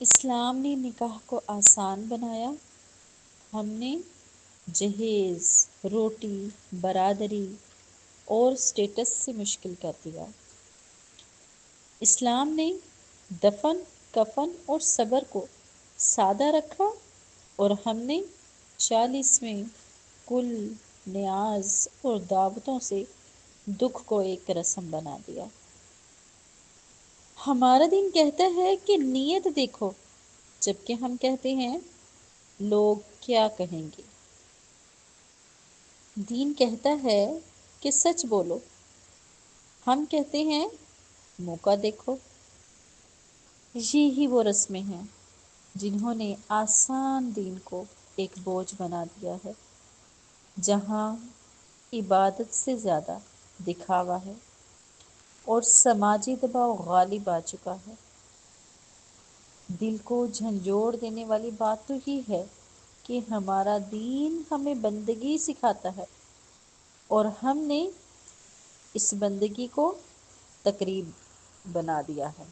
اسلام نے نکاح کو آسان بنایا، ہم نے جہیز، روٹی، برادری اور سٹیٹس سے مشکل کر دیا۔ اسلام نے دفن، کفن اور صبر کو سادہ رکھا اور ہم نے 40ویں کل، نیاز اور دعوتوں سے دکھ کو ایک رسم بنا دیا۔ ہمارا دین کہتا ہے کہ نیت دیکھو، جبکہ ہم کہتے ہیں لوگ کیا کہیں گے۔ دین کہتا ہے کہ سچ بولو، ہم کہتے ہیں موقع دیکھو۔ یہی وہ رسمیں ہیں جنہوں نے آسان دین کو ایک بوجھ بنا دیا ہے، جہاں عبادت سے زیادہ دکھاوا ہے اور سماجی دباؤ غالب آ چکا ہے۔ دل کو جھنجھوڑ دینے والی بات تو یہ ہے کہ ہمارا دین ہمیں بندگی سکھاتا ہے اور ہم نے اس بندگی کو تقریب بنا دیا ہے۔